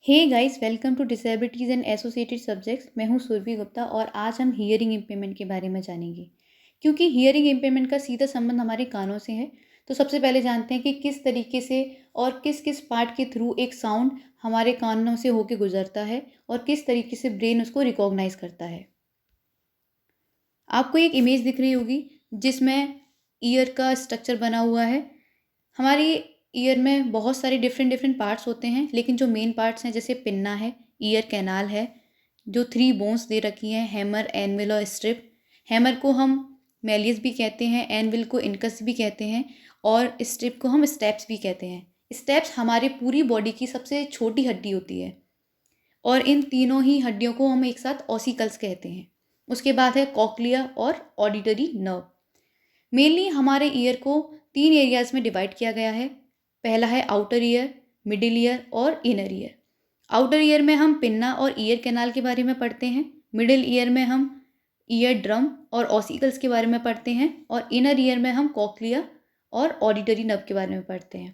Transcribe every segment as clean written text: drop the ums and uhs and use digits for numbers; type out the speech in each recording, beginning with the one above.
Hey guys, welcome to disabilities and associated subjects. मैं हूं सुरभि गुप्ता और आज हम हियरिंग इम्पेयरमेंट के बारे में जानेंगे। क्योंकि हियरिंग इम्पेयरमेंट का सीधा संबंध हमारे कानों से है, तो सबसे पहले जानते हैं कि किस तरीके से और किस किस पार्ट के थ्रू एक साउंड हमारे कानों से होके गुजरता है और किस तरीके से ब्रेन उसको रिकॉग्नाइज करता है। आपको एक इमेज दिख रही होगी जिसमें ईयर का स्ट्रक्चर बना हुआ है। हमारी ईयर में बहुत सारे डिफरेंट डिफरेंट पार्ट्स होते हैं, लेकिन जो मेन पार्ट्स हैं जैसे पिन्ना है, ईयर कैनाल है, जो 3 बोन्स दे रखी हैं, हैमर, एनविल और स्ट्रिप। हैमर को हम मेलियस भी कहते हैं, एनविल को इनकस भी कहते हैं और स्ट्रिप को हम स्टेप्स भी कहते हैं। स्टेप्स हमारी पूरी बॉडी की सबसे छोटी हड्डी होती है और इन तीनों ही हड्डियों को हम एक साथ ऑसिकल्स कहते हैं। उसके बाद है कॉक्लिया और ऑडिटरी नर्व। मेनली हमारे ईयर को 3 एरियाज में डिवाइड किया गया है। पहला है आउटर ईयर, मिडिल ईयर और इनर ईयर। आउटर ईयर में हम पिन्ना और ईयर कैनाल के बारे में पढ़ते हैं। मिडिल ईयर में हम ईयर ड्रम और ऑसिकल्स के बारे में पढ़ते हैं और इनर ईयर में हम कॉक्लिया और ऑडिटरी नर्व के बारे में पढ़ते हैं।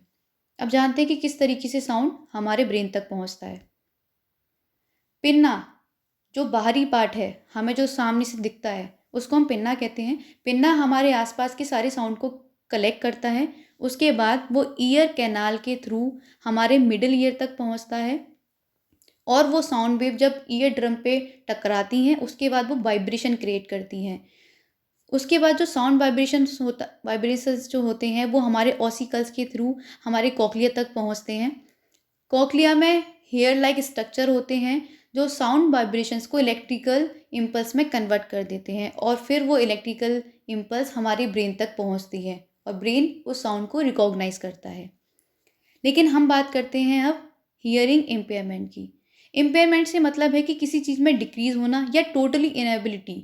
अब जानते हैं कि किस तरीके से साउंड हमारे ब्रेन तक पहुंचता है। पिन्ना जो बाहरी पार्ट है, हमें जो सामने से दिखता है, उसको हम पिन्ना कहते हैं। पिन्ना हमारे आसपास के सारे साउंड को कलेक्ट करता है। उसके बाद वो ईयर कैनाल के थ्रू हमारे मिडिल ईयर तक पहुंचता है और वो साउंड वेव जब ईयर ड्रम पे टकराती हैं उसके बाद वो वाइब्रेशन क्रिएट करती हैं। उसके बाद जो साउंड वाइब्रेशंस जो होते हैं वो हमारे ऑसिकल्स के थ्रू हमारे कॉक्लिया तक पहुंचते हैं। कॉक्लिया में हेयर लाइक स्ट्रक्चर होते हैं जो साउंड वाइब्रेशंस को इलेक्ट्रिकल इम्पल्स में कन्वर्ट कर देते हैं और फिर वो इलेक्ट्रिकल इम्पल्स हमारे ब्रेन तक पहुंचती है और ब्रेन उस साउंड को रिकॉग्नाइज करता है। लेकिन हम बात करते हैं अब हियरिंग इम्पेयरमेंट की। इम्पेयरमेंट से मतलब है कि किसी चीज़ में डिक्रीज होना या टोटली इनएबिलिटी,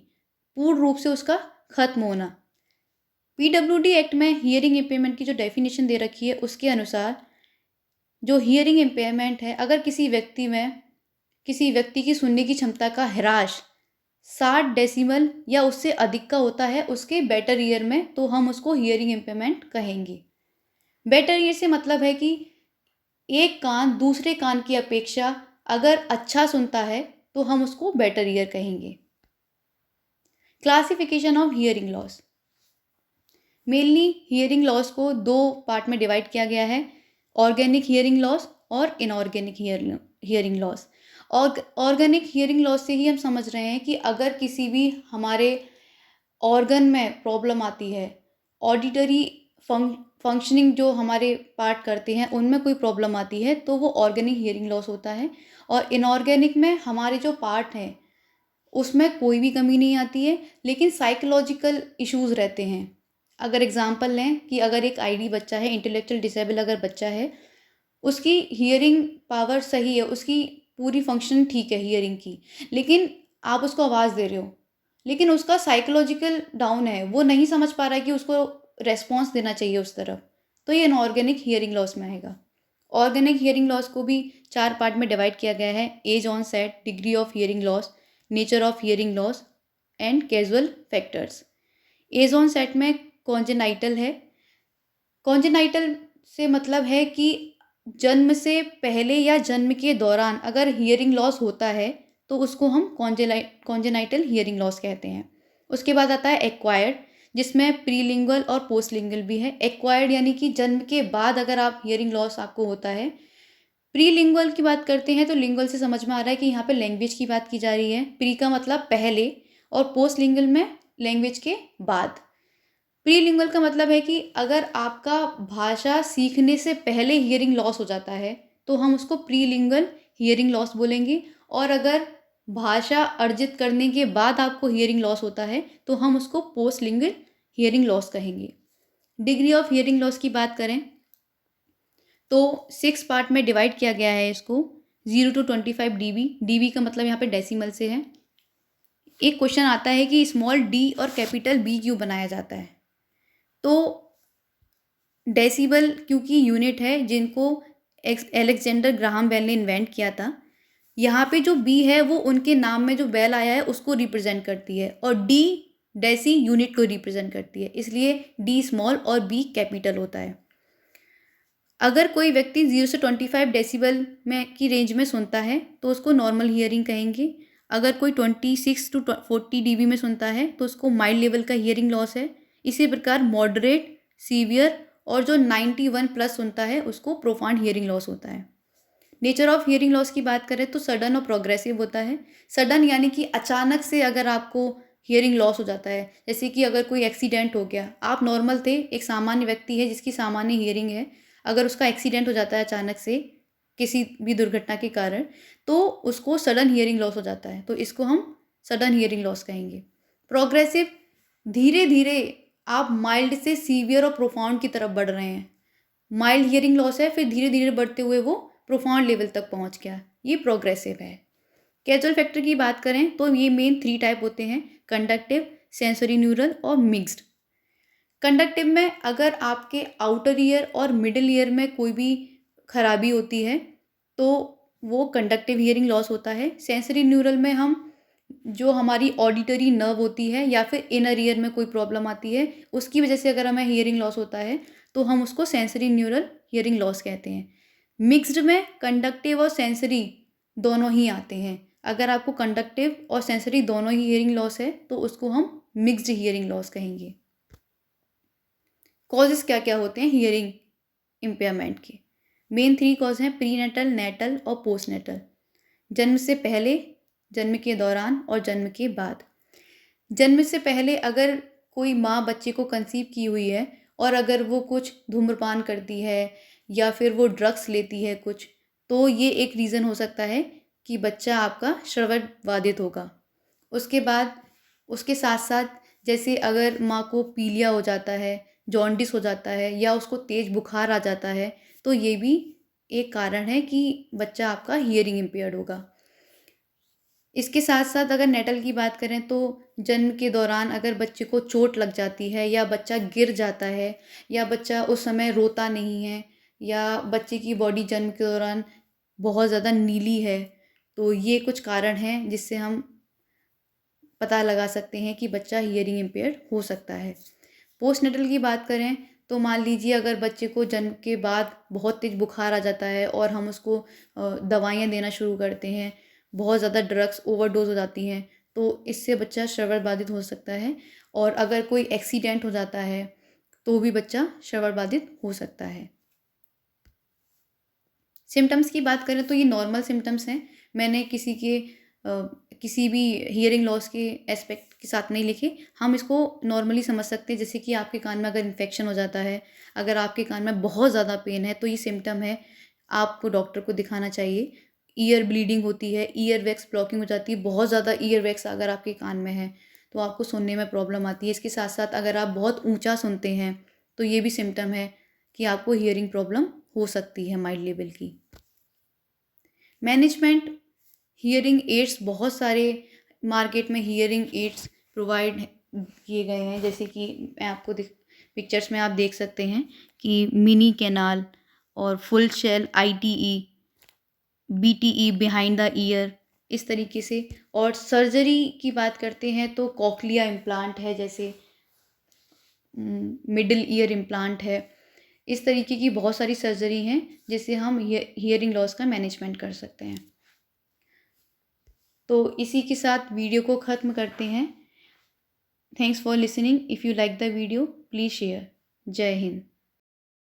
पूर्ण रूप से उसका खत्म होना। पीडब्ल्यूडी एक्ट में हियरिंग इम्पेयरमेंट की जो डेफिनेशन दे रखी है उसके अनुसार जो हियरिंग इम्पेयरमेंट है, अगर किसी व्यक्ति की सुनने की क्षमता का ह्रास 60 डेसिमल या उससे अधिक का होता है उसके बेटर ईयर में, तो हम उसको हियरिंग इम्पेयरमेंट कहेंगे। बेटर ईयर से मतलब है कि एक कान दूसरे कान की अपेक्षा अगर अच्छा सुनता है तो हम उसको बेटर ईयर कहेंगे। Classification of hearing loss. Mainly hearing loss को 2 पार्ट में डिवाइड किया गया है, ऑर्गेनिक हियरिंग लॉस और inorganic hearing loss. Organic hearing loss से ही हम समझ रहे हैं कि अगर किसी भी हमारे ऑर्गन में प्रॉब्लम आती है, ऑडिटरी फंक्शनिंग जो हमारे पार्ट करते हैं उनमें कोई प्रॉब्लम आती है, तो वो ऑर्गेनिक हियरिंग लॉस होता है। और इनऑर्गेनिक में हमारे जो पार्ट हैं उसमें कोई भी कमी नहीं आती है, लेकिन साइकोलॉजिकल इश्यूज़ रहते हैं। अगर एग्जांपल लें कि अगर एक आईडी बच्चा है, इंटेलेक्चुअल डिसेबल अगर बच्चा है, उसकी हियरिंग पावर सही है, उसकी पूरी फंक्शन ठीक है हियरिंग की, लेकिन आप उसको आवाज़ दे रहे हो, लेकिन उसका साइकोलॉजिकल डाउन है, वो नहीं समझ पा रहा है कि उसको रेस्पॉन्स देना चाहिए उस तरफ, तो ये इनऑर्गेनिक हियरिंग लॉस में आएगा। ऑर्गेनिक हियरिंग लॉस को भी 4 पार्ट में डिवाइड किया गया है, age onset, degree of hearing loss, nature of hearing loss and casual factors. Age onset में कॉन्जेनाइटल है। कॉन्जेनाइटल से मतलब है कि जन्म से पहले या जन्म के दौरान अगर हियरिंग लॉस होता है तो उसको हम कॉन्जेनाइटल हियरिंग लॉस कहते हैं। उसके बाद आता है एक्वायर्ड, जिसमें प्रीलिंगुअल और पोस्टलिंगुअल भी है। एक्वायर्ड यानी कि जन्म के बाद अगर आप हियरिंग लॉस आपको होता है। प्रीलिंगुअल की बात करते हैं तो लिंगुअल से समझ में आ रहा है कि यहाँ पे लैंग्वेज की बात की जा रही है। प्री का मतलब पहले और पोस्टलिंगुअल में लैंग्वेज के बाद। प्रीलिंगुअल का मतलब है कि अगर आपका भाषा सीखने से पहले हियरिंग लॉस हो जाता है तो हम उसको प्रीलिंगुअल हियरिंग लॉस बोलेंगे, और अगर भाषा अर्जित करने के बाद आपको हियरिंग लॉस होता है तो हम उसको पोस्टलिंगुअल हियरिंग लॉस कहेंगे। डिग्री ऑफ हियरिंग लॉस की बात करें तो 6 पार्ट में डिवाइड किया गया है इसको, 0 to 25 dB। dB का मतलब यहाँ पे डेसिमल से है। एक क्वेश्चन आता है कि स्मॉल डी और कैपिटल बी क्यों बनाया जाता है, तो डेसिबल क्योंकि यूनिट है जिनको एलेक्जेंडर ग्राहम बेल ने इन्वेंट किया था। यहाँ पे जो बी है वो उनके नाम में जो बेल आया है उसको रिप्रेजेंट करती है, और डी डेसी यूनिट को रिप्रेजेंट करती है, इसलिए डी स्मॉल और बी कैपिटल होता है। अगर कोई व्यक्ति 0 से 25 डेसिबल में की रेंज में सुनता है तो उसको नॉर्मल हियरिंग कहेंगे। अगर कोई 26 टू 40 डीबी में सुनता है तो उसको माइल्ड लेवल का हियरिंग लॉस है। इसी प्रकार मॉडरेट, सीवियर और जो 91 प्लस सुनता है उसको प्रोफाउंड हियरिंग लॉस होता है। नेचर ऑफ हियरिंग लॉस की बात करें तो सडन और प्रोग्रेसिव होता है। सडन यानी कि अचानक से अगर आपको हियरिंग लॉस हो जाता है, जैसे कि अगर कोई एक्सीडेंट हो गया, आप नॉर्मल थे, एक सामान्य व्यक्ति है जिसकी सामान्य हियरिंग है, अगर उसका एक्सीडेंट हो जाता है अचानक से किसी भी दुर्घटना के कारण, तो उसको सडन हियरिंग लॉस हो जाता है, तो इसको हम सडन हियरिंग लॉस कहेंगे। प्रोग्रेसिव, धीरे धीरे आप माइल्ड से सीवियर और प्रोफाउंड की तरफ बढ़ रहे हैं। माइल्ड हियरिंग लॉस है, फिर धीरे धीरे बढ़ते हुए वो प्रोफाउंड लेवल तक पहुंच गया, ये प्रोग्रेसिव है। कैजुअल फैक्टर की बात करें तो ये मेन 3 टाइप होते हैं: कंडक्टिव, सेंसरी न्यूरल और मिक्स्ड। कंडक्टिव में अगर आपके आउटर ईयर और मिडिल ईयर में कोई भी खराबी होती है तो वो कंडक्टिव हियरिंग लॉस होता है। सेंसरी न्यूरल में हम जो हमारी ऑडिटरी नर्व होती है या फिर इनर ईयर में कोई प्रॉब्लम आती है, उसकी वजह से अगर हमें हियरिंग लॉस होता है तो हम उसको सेंसरी न्यूरल हियरिंग लॉस कहते हैं। मिक्स्ड में कंडक्टिव और सेंसरी दोनों ही आते हैं। अगर आपको कंडक्टिव और सेंसरी दोनों ही हियरिंग लॉस है तो उसको हम मिक्स्ड हियरिंग लॉस कहेंगे। कॉजेस क्या क्या होते हैं हियरिंग इम्पेयरमेंट के? मेन 3 कॉज हैं: प्रीनेटल, नेटल और पोस्टनेटल। जन्म से पहले, जन्म के दौरान और जन्म के बाद। जन्म से पहले अगर कोई माँ बच्चे को कंसीव की हुई है और अगर वो कुछ धूम्रपान करती है या फिर वो ड्रग्स लेती है कुछ, तो ये एक रीज़न हो सकता है कि बच्चा आपका श्रवण बाधित होगा। उसके बाद उसके साथ साथ जैसे अगर माँ को पीलिया हो जाता है, जॉन्डिस हो जाता है या उसको तेज बुखार आ जाता है, तो ये भी एक कारण है कि बच्चा आपका हियरिंग इम्पेयर्ड होगा। इसके साथ साथ अगर नेटल की बात करें तो जन्म के दौरान अगर बच्चे को चोट लग जाती है या बच्चा गिर जाता है या बच्चा उस समय रोता नहीं है या बच्चे की बॉडी जन्म के दौरान बहुत ज़्यादा नीली है, तो ये कुछ कारण हैं जिससे हम पता लगा सकते हैं कि बच्चा हियरिंग इम्पेयर्ड हो सकता है। पोस्टनेटल की बात करें तो मान लीजिए अगर बच्चे को जन्म के बाद बहुत तेज बुखार आ जाता है और हम उसको दवाइयाँ देना शुरू करते हैं, बहुत ज़्यादा ड्रग्स ओवरडोज हो जाती हैं, तो इससे बच्चा श्रवण बाधित हो सकता है। और अगर कोई एक्सीडेंट हो जाता है तो भी बच्चा श्रवण बाधित हो सकता है। सिम्टम्स की बात करें तो ये नॉर्मल सिम्टम्स हैं। मैंने किसी भी हियरिंग लॉस के एस्पेक्ट के साथ नहीं लिखे। हम इसको नॉर्मली समझ सकते हैं, जैसे कि आपके कान में अगर इन्फेक्शन हो जाता है, अगर आपके कान में बहुत ज़्यादा पेन है तो ये सिम्टम है, आपको डॉक्टर को दिखाना चाहिए। ईयर ब्लीडिंग होती है, ईयर वैक्स ब्लॉकिंग हो जाती है, बहुत ज़्यादा ईयर वैक्स अगर आपके कान में है तो आपको सुनने में प्रॉब्लम आती है। इसके साथ साथ अगर आप बहुत ऊँचा सुनते हैं तो ये भी सिम्टम है कि आपको हियरिंग प्रॉब्लम हो सकती है माइल्ड लेवल की। मैनेजमेंट, हियरिंग एड्स बहुत सारे मार्केट में हियरिंग एड्स प्रोवाइड किए गए हैं, जैसे कि मैं आपको पिक्चर्स में आप देख सकते हैं कि मिनी कैनाल और full shell ITE, BTE behind the ear, इस तरीके से। और सर्जरी की बात करते हैं तो कॉकलिया इम्प्लांट है, जैसे मिडिल ईयर इम्प्लांट है। इस तरीके की बहुत सारी सर्जरी हैं जिससे हम हियरिंग लॉस का मैनेजमेंट कर सकते हैं। तो इसी के साथ वीडियो को ख़त्म करते हैं। Thanks for listening. If you like the video please share. जय हिंद।